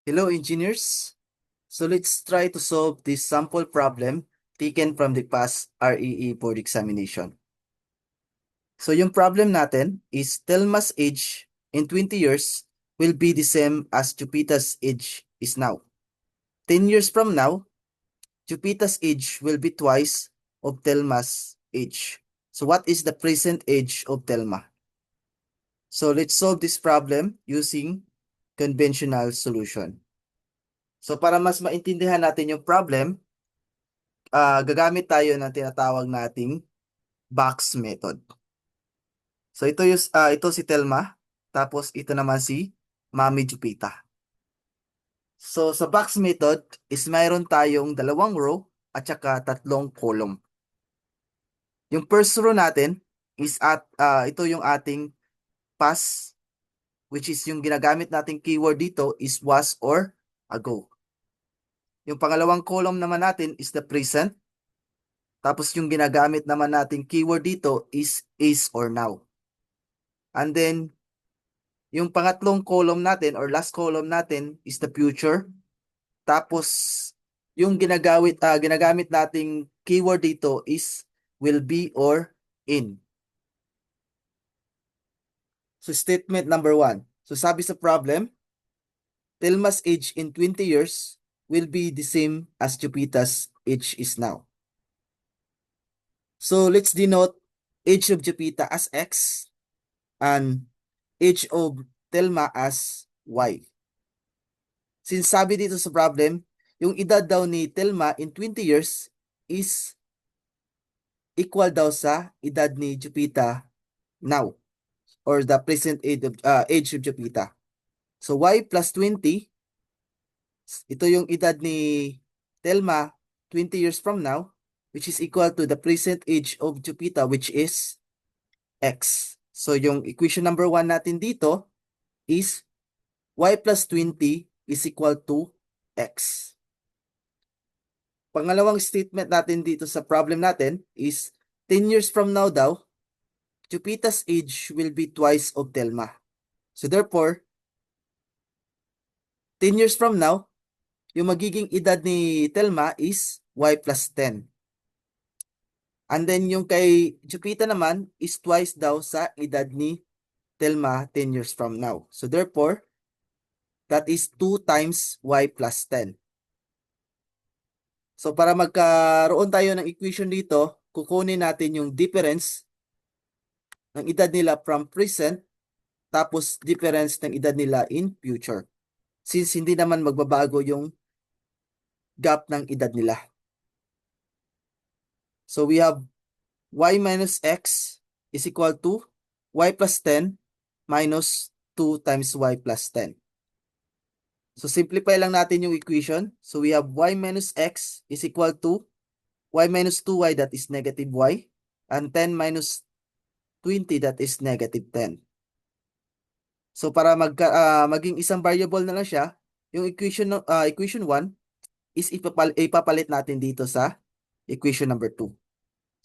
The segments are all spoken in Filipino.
Hello, engineers. So let's try to solve this sample problem taken from the past REE board examination. So yung problem natin is Telma's age in 20 years will be the same as Jupiter's age is now. 10 years from now, Jupiter's age will be twice of Telma's age. So what is the present age of Telma? So let's solve this problem using conventional solution. So para mas maintindihan natin yung problem, gagamit tayo ng tinatawag nating box method. So ito si Telma, tapos ito naman si Mami Jupita. So sa box method is mayroon tayong dalawang row at saka tatlong column. Yung first row natin is ito yung ating past, which is yung ginagamit nating keyword dito is was or ago. Yung pangalawang column naman natin is the present. Tapos yung ginagamit naman nating keyword dito is or now. And then, yung pangatlong column natin or last column natin is the future. Tapos, yung ginagamit nating keyword dito is will be or in. So, statement number 1. So, sabi sa problem, Telma's age in 20 years will be the same as Jupiter's age is now. So, let's denote age of Jupiter as X and age of Telma as Y. Since sabi dito sa problem, yung edad daw ni Telma in 20 years is equal daw sa edad ni Jupiter now or the present age of Jupiter. So Y plus 20, ito yung edad ni Telma 20 years from now, which is equal to the present age of Jupiter, which is X. So yung equation number 1 natin dito is Y plus 20 is equal to X. Pangalawang statement natin dito sa problem natin is 10 years from now daw, Jupiter's age will be twice of Telma. So therefore, 10 years from now, yung magiging edad ni Telma is Y plus 10. And then yung kay Jupiter naman is twice daw sa edad ni Telma 10 years from now. So therefore, that is 2 times Y plus 10. So para magkaroon tayo ng equation dito, kukunin natin yung difference ng edad nila from present tapos difference ng edad nila in future. Since hindi naman magbabago yung gap ng edad nila. So we have Y minus X is equal to Y plus 10 minus 2 times Y plus 10. So simplify lang natin yung equation. So we have Y minus X is equal to Y minus 2Y that is negative Y and 10 minus 20 that is negative 10. So para maging isang variable na lang siya, yung equation 1 is ipapalit natin dito sa equation number 2.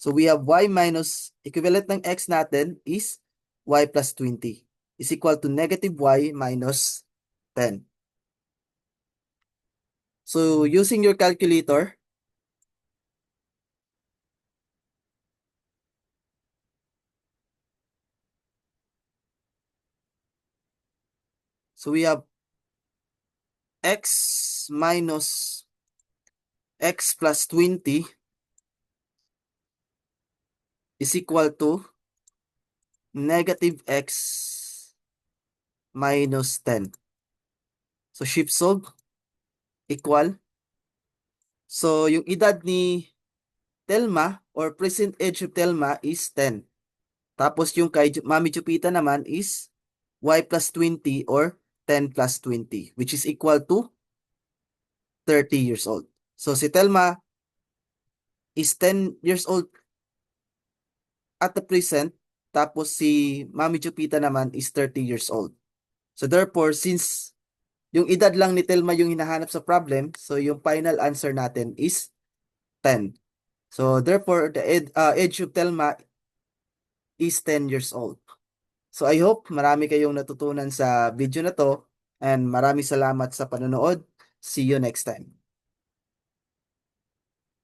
So we have Y minus equivalent ng X natin is Y plus 20 is equal to negative Y minus 10. So using your calculator, so we have X minus X plus 20 is equal to negative X minus 10. So shift solve equal. So yung edad ni Telma or present age of Telma is 10. Tapos yung kay Mami Jupita naman is Y plus 20 or 10 plus 20, which is equal to 30 years old. So si Telma is 10 years old at the present, tapos si Mami Jupita naman is 30 years old. So therefore, since yung edad lang ni Telma yung hinahanap sa problem, so yung final answer natin is 10. So therefore, the age of Telma is 10 years old. So I hope marami kayong natutunan sa video na to And maraming salamat sa panonood. See you next time.